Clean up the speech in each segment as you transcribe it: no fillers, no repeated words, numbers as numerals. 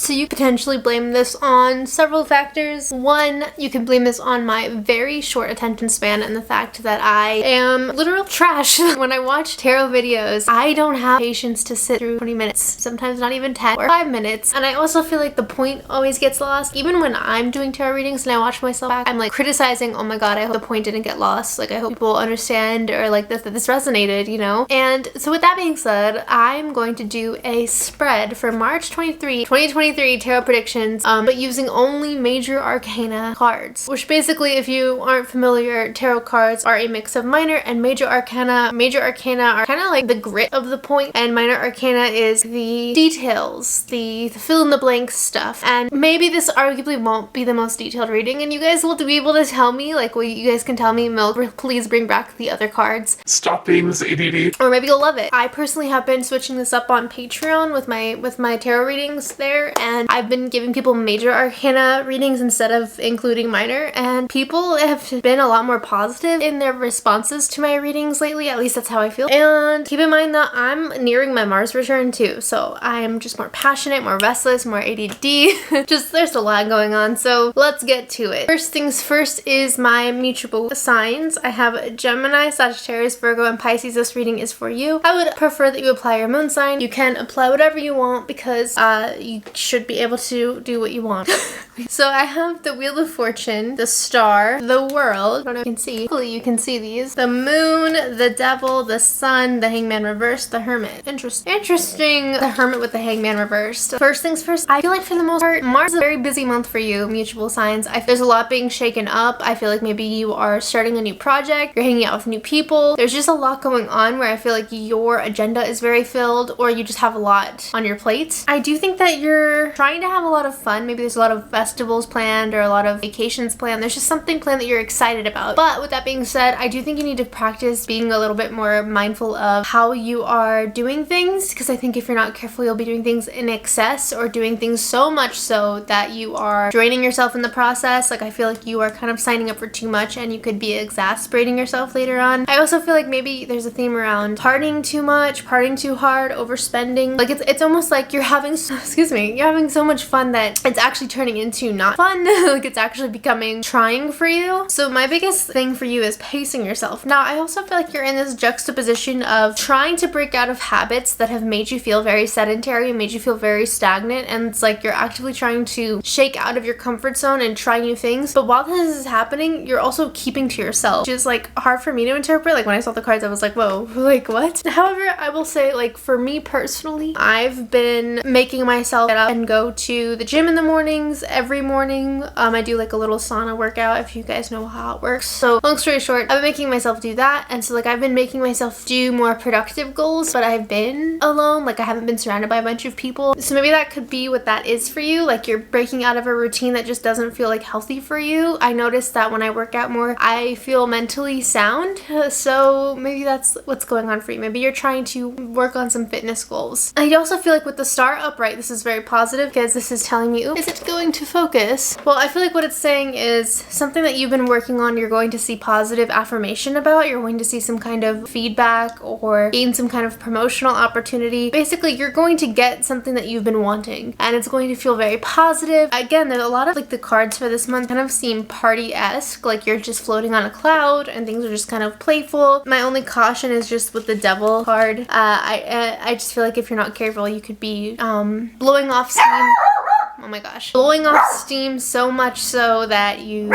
So you potentially blame this on several factors. One, you can blame this on my very short attention span and the fact that I am literal trash. When I watch tarot videos, I don't have patience to sit through 20 minutes, sometimes not even 10 or 5 minutes. And I also feel like the point always gets lost. Even when I'm doing tarot readings and I watch myself back, I'm like criticizing, oh my god, I hope the point didn't get lost. Like, I hope people understand, or like that this resonated, you know? And so with that being said, I'm going to do a spread for March 2023 tarot predictions, but using only major arcana cards, which basically, if you aren't familiar, tarot cards are a mix of minor and major arcana. Major arcana are kind of like the grit of the point, and minor arcana is the details, the fill in the blanks stuff. And maybe this arguably won't be the most detailed reading, and you guys will be able to tell me, like, well, you guys can tell me, Milk, please bring back the other cards. Stop being this ADD. Or maybe you'll love it. I personally have been switching this up on Patreon with my tarot readings there, and I've been giving people major arcana readings instead of including minor, and people have been a lot more positive in their responses to my readings lately. At least that's how I feel. And keep in mind that I'm nearing my Mars return too, so I'm just more passionate, more restless, more ADD. Just there's a lot going on, so let's get to it. First things first is my mutable signs. I have Gemini, Sagittarius, Virgo, and Pisces. This reading is for you. I would prefer that you apply your moon sign. You can apply whatever you want because you should be able to do what you want. So I have the Wheel of Fortune, the Star, the World. I don't know if you can see. Hopefully you can see these. The Moon, the Devil, the Sun, the Hangman reversed, the Hermit. Interesting. The Hermit with the Hangman reversed. First things first, I feel like for the most part, Mars is a very busy month for you, mutable signs. There's a lot being shaken up. I feel like maybe you are starting a new project, you're hanging out with new people. There's just a lot going on where I feel like your agenda is very filled, or you just have a lot on your plate. I do think that you're trying to have a lot of fun. Maybe there's a lot of festivals planned or a lot of vacations planned. There's just something planned that you're excited about. But with that being said, I do think you need to practice being a little bit more mindful of how you are doing things, because I think if you're not careful, you'll be doing things in excess or doing things so much so that you are draining yourself in the process. Like, I feel like you are kind of signing up for too much and you could be exasperating yourself later on. I also feel like maybe there's a theme around partying too much, partying too hard, overspending. Like, it's almost like you're having you're having so much fun that it's actually turning into not fun. Like, it's actually becoming trying for you. So my biggest thing for you is pacing yourself. Now, I also feel like you're in this juxtaposition of trying to break out of habits that have made you feel very sedentary and made you feel very stagnant, and it's like you're actively trying to shake out of your comfort zone and try new things. But while this is happening, you're also keeping to yourself, which is like hard for me to interpret. Like, when I saw the cards, I was like, whoa, like what? However, I will say, like, for me personally, I've been making myself get up and go to the gym in the mornings every morning. I do like a little sauna workout, if you guys know how it works. So long story short, I've been making myself do that, and so like I've been making myself do more productive goals, but I've been alone. Like, I haven't been surrounded by a bunch of people. So maybe that could be what that is for you. Like, you're breaking out of a routine that just doesn't feel like healthy for you. I noticed that when I work out more, I feel mentally sound. So maybe that's what's going on for you. Maybe you're trying to work on some fitness goals. I also feel like with the Star upright, this is very positive because this is telling me, is it going to focus? Well, I feel like what it's saying is something that you've been working on, you're going to see positive affirmation about. You're going to see some kind of feedback or gain some kind of promotional opportunity. Basically, you're going to get something that you've been wanting, and it's going to feel very positive. Again, there's a lot of like the cards for this month kind of seem party-esque, like you're just floating on a cloud and things are just kind of playful. My only caution is just with the Devil card. I just feel like if you're not careful, you could be blowing off steam. Oh my gosh. Blowing off steam so much so that you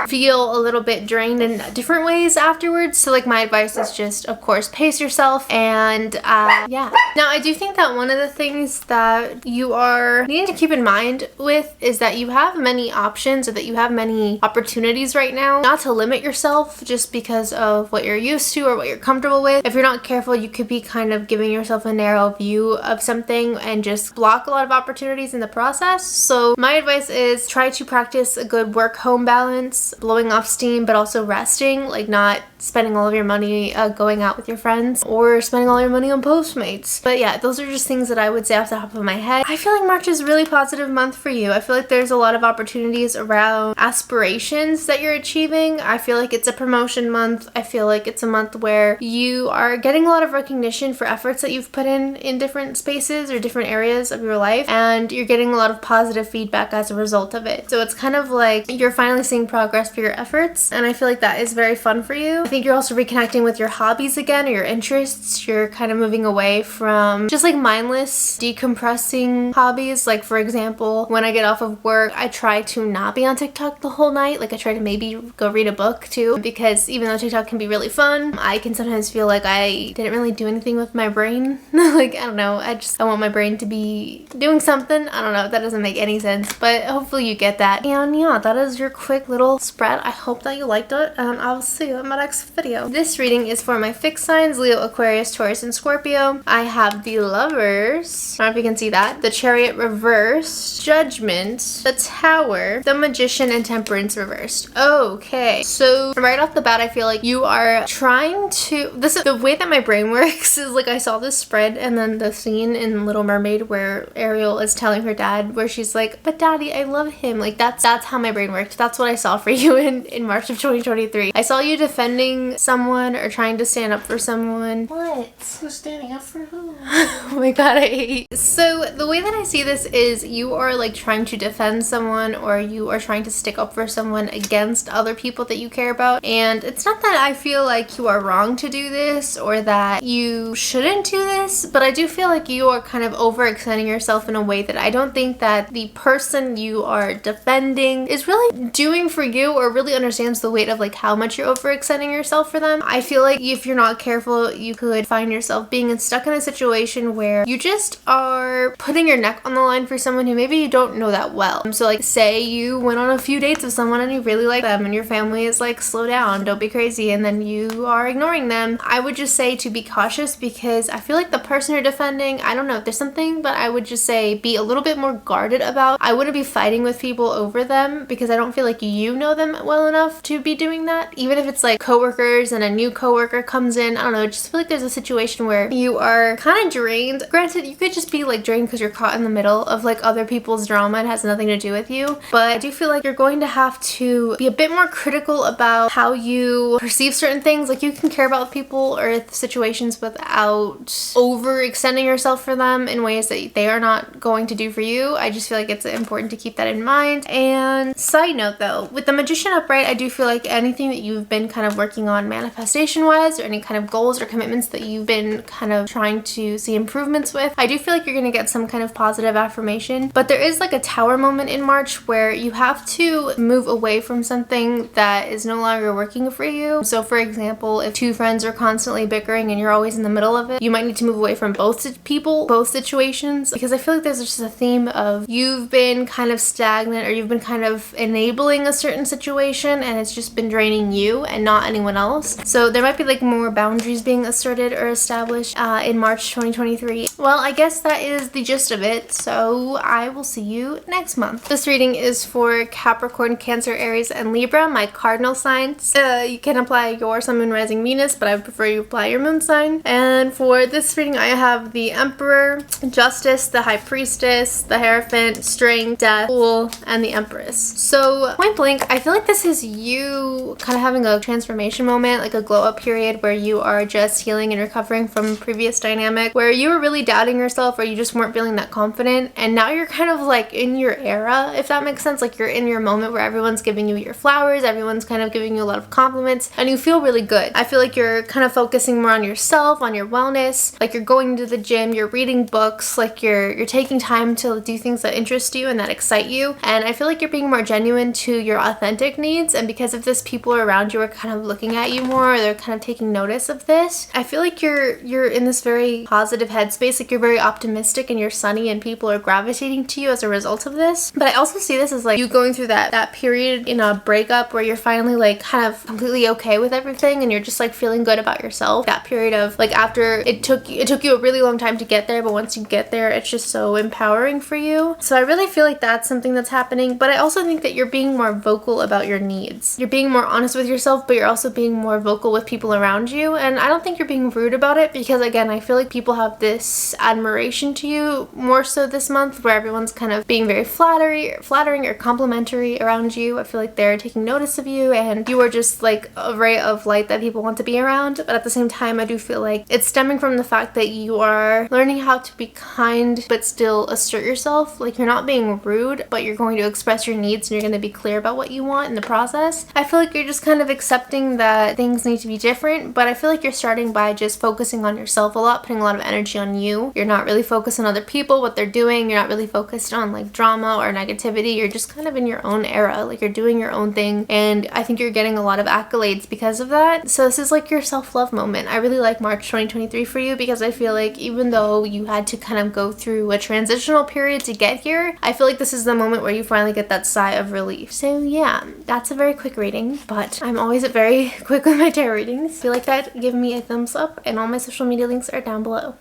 feel a little bit drained in different ways afterwards. So like, my advice is just, of course, pace yourself, and yeah. Now, I do think that one of the things that you are needing to keep in mind with is that you have many options, or that you have many opportunities right now. Not to limit yourself just because of what you're used to or what you're comfortable with. If you're not careful, you could be kind of giving yourself a narrow view of something and just block a lot of opportunities in the process. So my advice is try to practice a good work-home balance. blowing off steam, but also resting, like not spending all of your money going out with your friends or spending all your money on Postmates. But yeah, those are just things that I would say off the top of my head. I feel like March is a really positive month for you. I feel like there's a lot of opportunities around aspirations that you're achieving. I feel like it's a promotion month. I feel like it's a month where you are getting a lot of recognition for efforts that you've put in different spaces or different areas of your life, and you're getting a lot of positive feedback as a result of it. So it's kind of like you're finally seeing progress for your efforts, and I feel like that is very fun for you. I think you're also reconnecting with your hobbies again, or your interests. You're kind of moving away from just like mindless decompressing hobbies. Like for example, when I get off of work, I try to not be on TikTok the whole night. Like I try to maybe go read a book too, because even though TikTok can be really fun, I can sometimes feel like I didn't really do anything with my brain. Like I don't know, I want my brain to be doing something. I don't know, that doesn't make any sense, but hopefully you get that. And yeah, that is your quick little spread. I hope that you liked it, and I'll see you in my next video. This reading is for my fixed signs, Leo, Aquarius, Taurus, and Scorpio. I have the Lovers, I don't know if you can see that, the Chariot reversed, Judgment, the Tower, the Magician, and Temperance reversed. Okay, so right off the bat, I feel like you are trying to, this is the way that my brain works, is like I saw this spread and then the scene in Little Mermaid where Ariel is telling her dad, where she's like, but daddy, I love him. Like that's how my brain worked. That's what I saw for you in March of 2023. I saw you defending someone or trying to stand up for someone. What? Who's standing up for who? Oh my god, I hate. So the way that I see this is you are like trying to defend someone, or you are trying to stick up for someone against other people that you care about. And it's not that I feel like you are wrong to do this or that you shouldn't do this, but I do feel like you are kind of overextending yourself in a way that I don't think that the person you are defending is really doing for you, or really understands the weight of like how much you're overextending yourself for them. I feel like if you're not careful, you could find yourself being stuck in a situation where you just are putting your neck on the line for someone who maybe you don't know that well. So like say you went on a few dates with someone and you really like them, and your family is like, slow down, don't be crazy, and then you are ignoring them. I would just say to be cautious, because I feel like the person you're defending, I don't know if there's something, but I would just say be a little bit more guarded about. I wouldn't be fighting with people over them, because I don't feel like you know them well enough to be doing that. Even if it's like coworkers and a new coworker comes in, I don't know, just feel like there's a situation where you are kind of drained. Granted, you could just be like drained because you're caught in the middle of like other people's drama. It has nothing to do with you, but I do feel like you're going to have to be a bit more critical about how you perceive certain things. Like you can care about people or situations without overextending yourself for them in ways that they are not going to do for you. I just feel like it's important to keep that in mind. And side note though, with the Magician upright, I do feel like anything that you've been kind of working on manifestation wise, or any kind of goals or commitments that you've been kind of trying to see improvements with, I do feel like you're going to get some kind of positive affirmation. But there is like a Tower moment in March where you have to move away from something that is no longer working for you. So for example, if two friends are constantly bickering and you're always in the middle of it, you might need to move away from both people, both situations, because I feel like there's just a theme of you've been kind of stagnant, or you've been kind of enabling a certain situation, and it's just been draining you and not anyone else. So there might be like more boundaries being asserted or established in March 2023. Well, I guess that is the gist of it, so I will see you next month. This reading is for Capricorn, Cancer, Aries, and Libra, my cardinal signs. You can apply your Sun, Moon, Rising, Venus, but I would prefer you apply your moon sign. And for this reading, I have the Emperor, Justice, the High Priestess, the Hierophant, Strength, Death, Fool, and the Empress. So point blank, I feel like this is you kind of having a transformation moment, like a glow up period where you are just healing and recovering from previous dynamic where you were really doubting yourself, or you just weren't feeling that confident, and now you're kind of like in your era, if that makes sense. Like you're in your moment where everyone's giving you your flowers, everyone's kind of giving you a lot of compliments, and you feel really good. I feel like you're kind of focusing more on yourself, on your wellness, like you're going to the gym, you're reading books, like you're taking time to do things that interest you and that excite you. And I feel like you're being more genuine to your authentic needs, and because of this, people around you are kind of looking at you more, or they're kind of taking notice of this. I feel like you're in this very positive headspace, like you're very optimistic and you're sunny, and people are gravitating to you as a result of this. But I also see this as like you going through that period in a breakup where you're finally like kind of completely okay with everything, and you're just like feeling good about yourself. That period of like after it took you a really long time to get there, but once you get there, it's just so empowering for you. So I really feel like that's something that's happening. But I also think that you're being more vocal about your needs. You're being more honest with yourself, but you're also being more vocal with people around you. And I don't think you're being rude about it, because again, I feel like people have this admiration to you more so this month, where everyone's kind of being very flattering or complimentary around you. I feel like they're taking notice of you, and you are just like a ray of light that people want to be around. But at the same time, I do feel like it's stemming from the fact that you are learning how to be kind but still assert yourself. Like, you're not being rude, but you're going to express your needs, and you're going to be clear about what you want in the process. I feel like you're just kind of accepting that things need to be different, but I feel like you're starting by just focusing on yourself a lot, putting a lot of energy on you. You're not really focused on other people, what they're doing. You're not really focused on like drama or negativity. You're just kind of in your own era. Like, you're doing your own thing, and I think you're getting a lot of accolades because of that. So this is like your self-love moment. I really like March 2023 for you, because I feel like even though you had to kind of go through a transitional period to get here, I feel like this is the moment where you finally get that sigh of relief. So yeah, that's a very quick reading, but I'm always very quick with my tarot readings. If you like that, give me a thumbs up, and all my social media links are down below.